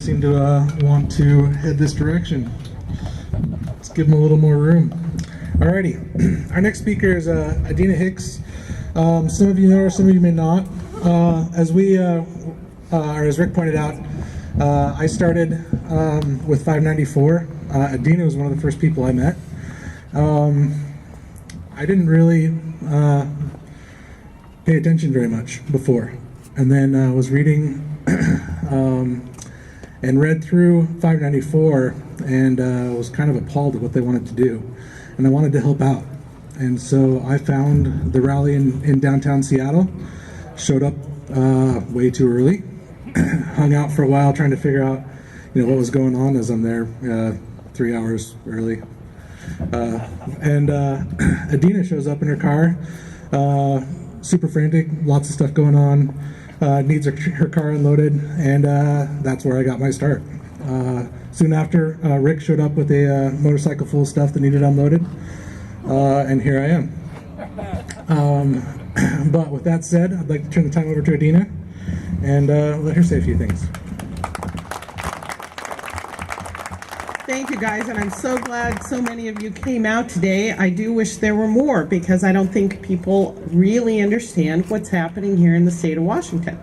seem to want to head this direction. Let's give them a little more room. Alrighty, our next speaker is Adina Hicks. Some of you know her, some of you may not. As Rick pointed out, I started with 594. Adina was one of the first people I met. I didn't really pay attention very much before, and then was reading and read through 594 and was kind of appalled at what they wanted to do, and I wanted to help out. And so I found the rally in downtown Seattle, showed up way too early, hung out for a while trying to figure out what was going on as I'm there 3 hours early. And Adina shows up in her car, super frantic, lots of stuff going on, needs her car unloaded, and that's where I got my start. Soon after, Rick showed up with a motorcycle full of stuff that needed unloaded, and here I am. But with that said, I'd like to turn the time over to Adina and let her say a few things. Thank you, guys, and I'm so glad so many of you came out today. I do wish there were more, because I don't think people really understand what's happening here in the state of Washington.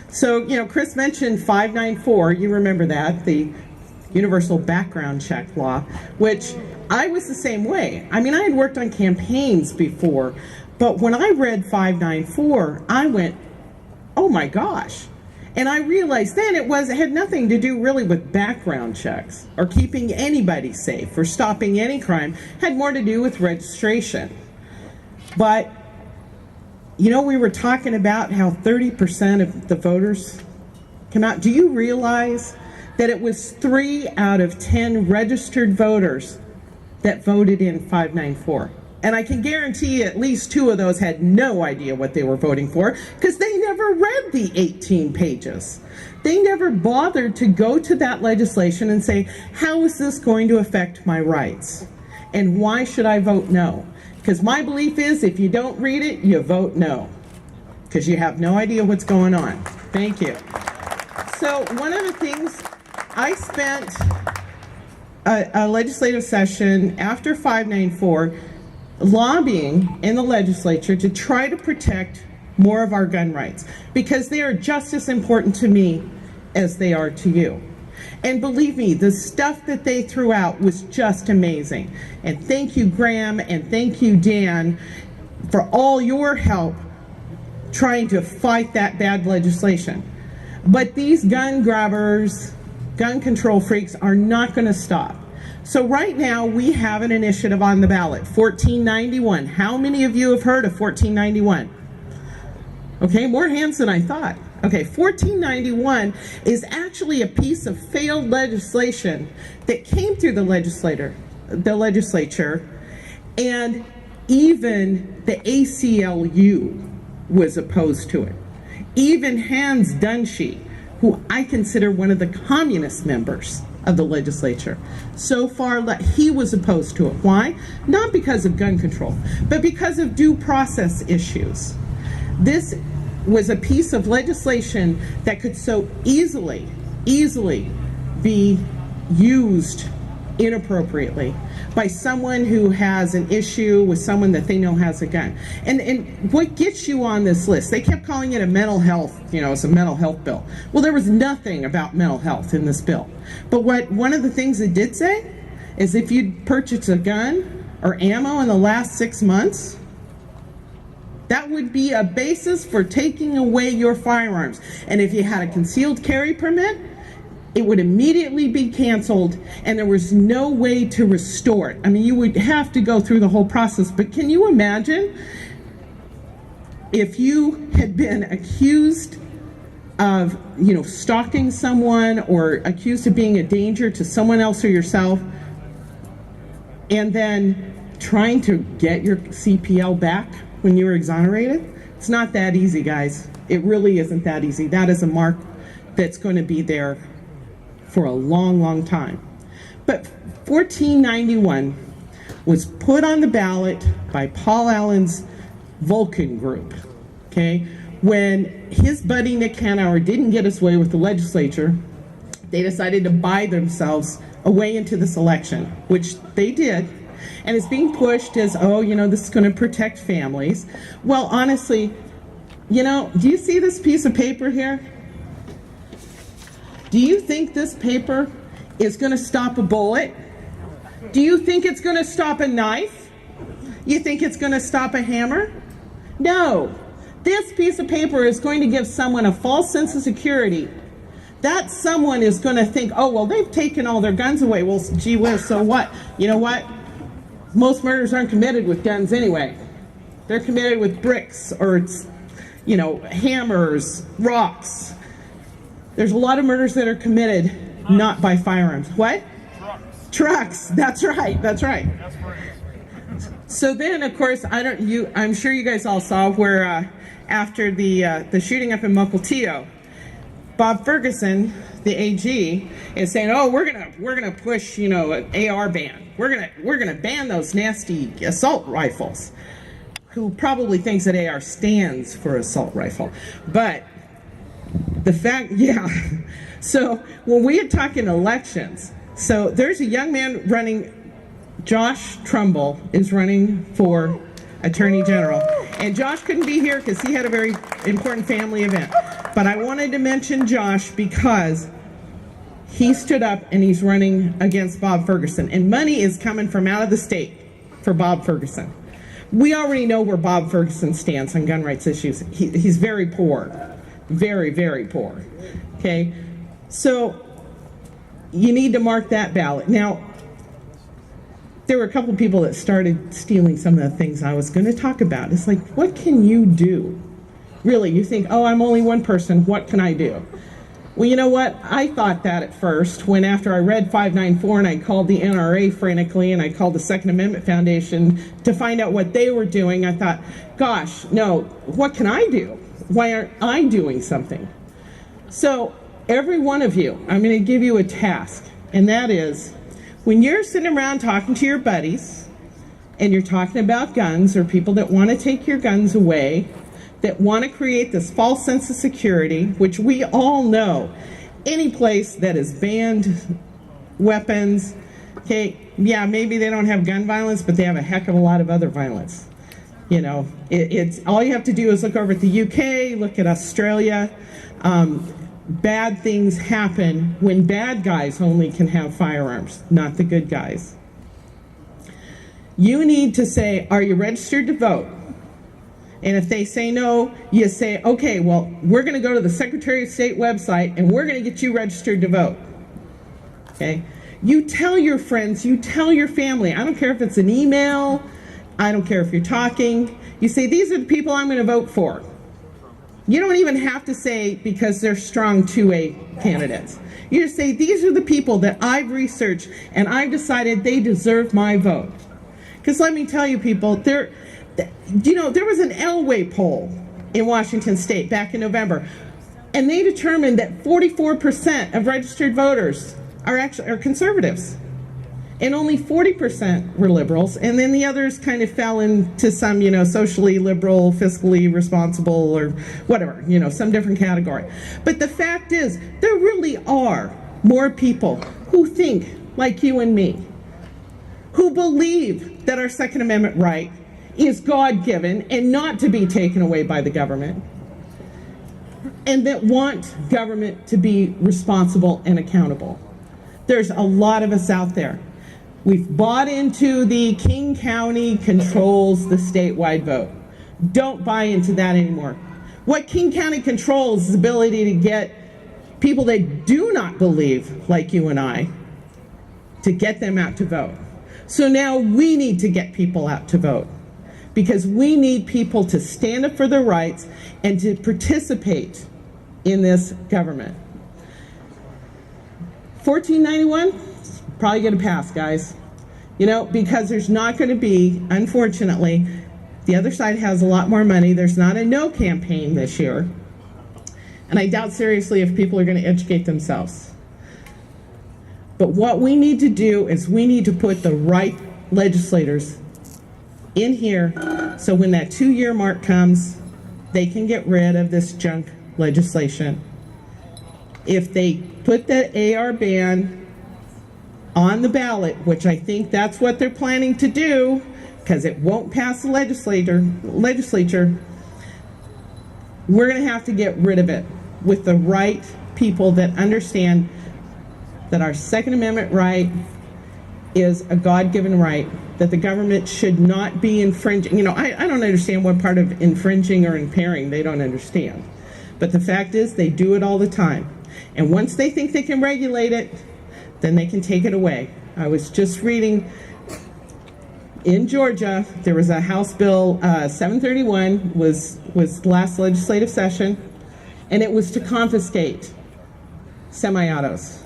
So, Chris mentioned 594, you remember that, the Universal Background Check Law, which I was the same way. I mean, I had worked on campaigns before, but when I read 594, I went, oh my gosh. And I realized then it had nothing to do really with background checks or keeping anybody safe or stopping any crime. It had more to do with registration. But, we were talking about how 30% of the voters come out. Do you realize that it was 3 out of 10 registered voters that voted in 594? And I can guarantee at least 2 of those had no idea what they were voting for, because they never read the 18 pages. They never bothered to go to that legislation and say, how is this going to affect my rights? And why should I vote no? Because my belief is if you don't read it, you vote no, because you have no idea what's going on. Thank you. So one of the things, I spent a legislative session after 594 lobbying in the legislature to try to protect more of our gun rights, because they are just as important to me as they are to you. And believe me, the stuff that they threw out was just amazing. And thank you, Graham, and thank you, Dan, for all your help trying to fight that bad legislation. But these gun grabbers, gun control freaks, are not going to stop. So right now we have an initiative on the ballot, 1491. How many of you have heard of 1491? Okay, more hands than I thought. Okay, 1491 is actually a piece of failed legislation that came through the legislature, and even the ACLU was opposed to it. Even Hans Dunshee, who I consider one of the communist members of the legislature, so far he was opposed to it. Why? Not because of gun control, but because of due process issues. This was a piece of legislation that could so easily be used inappropriately by someone who has an issue with someone that they know has a gun. And what gets you on this list? They kept calling it a mental health, it's a mental health bill. Well, there was nothing about mental health in this bill. But one of the things it did say is if you'd purchased a gun or ammo in the last 6 months, that would be a basis for taking away your firearms. And if you had a concealed carry permit, it would immediately be canceled, and there was no way to restore it. I mean, you would have to go through the whole process. But can you imagine if you had been accused of, stalking someone or accused of being a danger to someone else or yourself, and then trying to get your CPL back when you were exonerated? It's not that easy, guys. It really isn't that easy. That is a mark that's going to be there for a long, long time. But 1491 was put on the ballot by Paul Allen's Vulcan group, okay? When his buddy Nick Hanauer didn't get his way with the legislature, They decided to buy themselves a way into this election, which they did. And it's being pushed as, oh, this is going to protect families. Well, honestly, do you see this piece of paper here? Do you think this paper is going to stop a bullet? Do you think it's going to stop a knife? You think it's going to stop a hammer? No. This piece of paper is going to give someone a false sense of security. That someone is going to think, oh, well, they've taken all their guns away. Well, gee whiz, so what? You know what? Most murders aren't committed with guns anyway. They're committed with bricks or, hammers, rocks. There's a lot of murders that are committed not by firearms. What? Trucks. That's right. That's right. So then, of course, I'm sure you guys all saw where after the shooting up in Mukilteo, Bob Ferguson, the AG, is saying, "Oh, we're gonna push, an AR ban. We're gonna ban those nasty assault rifles." Who probably thinks that AR stands for assault rifle, but the fact, yeah. So when we are talking elections, so there's a young man running. Josh Trumbull is running for Attorney General, and Josh couldn't be here because he had a very important family event. But I wanted to mention Josh because he stood up and he's running against Bob Ferguson, and money is coming from out of the state for Bob Ferguson. We already know where Bob Ferguson stands on gun rights issues. He's very poor, very, very poor. Okay, so you need to mark that ballot. Now, there were a couple of people that started stealing some of the things I was going to talk about. It's like, what can you do? Really, you think, oh, I'm only one person, what can I do? Well, you know what? I thought that at first, when after I read 594 and I called the NRA frantically and I called the Second Amendment Foundation to find out what they were doing, I thought, gosh, no, what can I do? Why aren't I doing something? So every one of you, I'm going to give you a task, and that is, when you're sitting around talking to your buddies and you're talking about guns or people that want to take your guns away, that want to create this false sense of security, which we all know, any place that has banned weapons, okay, yeah, maybe they don't have gun violence, but they have a heck of a lot of other violence. It's all you have to do is look over at the UK, look at Australia. Bad things happen when bad guys only can have firearms, not the good guys. You need to say, are you registered to vote? And if they say no, you say, okay, well, we're going to go to the Secretary of State website and we're going to get you registered to vote. Okay? You tell your friends, you tell your family. I don't care if it's an email, I don't care if you're talking. You say, these are the people I'm going to vote for. You don't even have to say because they're strong 2A candidates. You just say, these are the people that I've researched and I've decided they deserve my vote. Because let me tell you, people, there was an Elway poll in Washington State back in November, and they determined that 44% of registered voters are conservatives, and only 40% were liberals, and then the others kind of fell into some, socially liberal, fiscally responsible, or whatever, some different category. But the fact is, there really are more people who think like you and me, who believe that our Second Amendment right is God-given and not to be taken away by the government, and that want government to be responsible and accountable. There's a lot of us out there. We've bought into the King County controls the statewide vote. Don't buy into that anymore. What King County controls is the ability to get people that do not believe like you and I, to get them out to vote. So now we need to get people out to vote, because we need people to stand up for their rights and to participate in this government. 1491, probably going to pass, guys. Because there's not going to be, unfortunately, the other side has a lot more money. There's not a no campaign this year. And I doubt seriously if people are going to educate themselves. But what we need to do is we need to put the right legislators in here so when that 2-year mark comes, they can get rid of this junk legislation. If they put that AR ban on the ballot, which I think that's what they're planning to do, because it won't pass the legislature, we're going to have to get rid of it with the right people that understand that our Second Amendment right is a God-given right, that the government should not be infringing. You know, I don't understand what part of infringing or impairing they don't understand. But the fact is, they do it all the time. And once they think they can regulate it, then they can take it away. I was just reading, in Georgia, there was a House Bill 731, was last legislative session, and it was to confiscate semi-autos,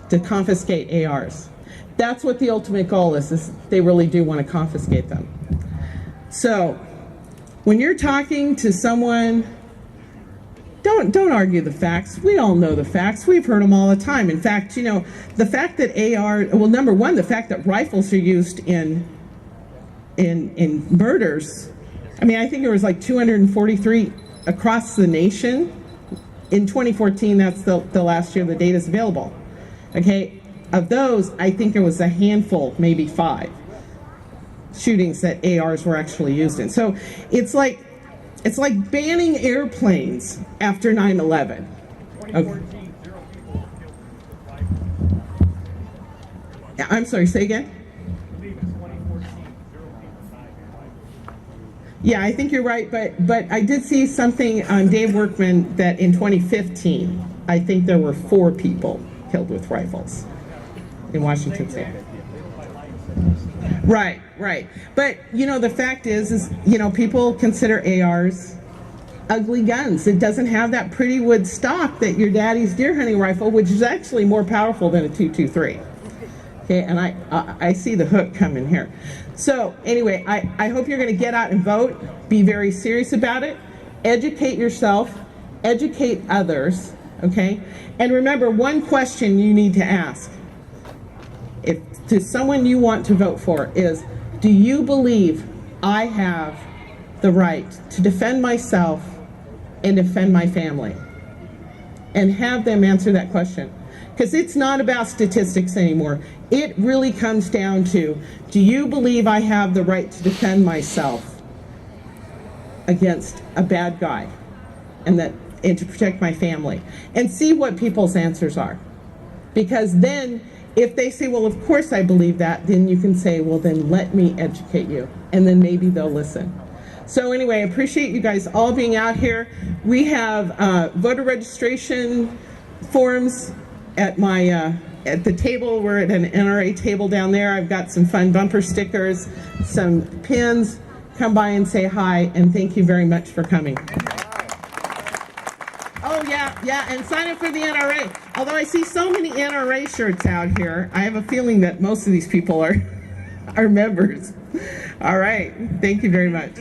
to confiscate ARs. That's what the ultimate goal is they really do want to confiscate them. So when you're talking to someone, don't argue the facts. We all know the facts. We've heard them all the time. In fact, you know, the fact that well, number one, the fact that rifles are used in murders. I mean, I think there was like 243 across the nation. In 2014, that's the last year the data is available. Okay. Of those, I think there was a handful, maybe 5 shootings that ARs were actually used in. So it's like banning airplanes after 9/11. Okay. I'm sorry, say again? Yeah, I think you're right, but I did see something on Dave Workman that in 2015, I think there were 4 people killed with rifles in Washington State. Right. But, you know, the fact is, you know, people consider ARs ugly guns. It doesn't have that pretty wood stock that your daddy's deer hunting rifle, which is actually more powerful than a .223. Okay, and I see the hook coming here. So anyway, I hope you're going to get out and vote. Be very serious about it. Educate yourself. Educate others. Okay? And remember, one question you need to ask if to someone you want to vote for is, do you believe I have the right to defend myself and defend my family? And have them answer that question. Because it's not about statistics anymore. It really comes down to, do you believe I have the right to defend myself against a bad guy and to protect my family? And see what people's answers are. Because then, if they say, well, of course I believe that, then you can say, well, then let me educate you. And then maybe they'll listen. So anyway, I appreciate you guys all being out here. We have voter registration forms at at the table. We're at an NRA table down there. I've got some fun bumper stickers, some pins. Come by and say hi, and thank you very much for coming. Oh, yeah, and sign up for the NRA. Although I see so many NRA shirts out here, I have a feeling that most of these people are members. All right, thank you very much.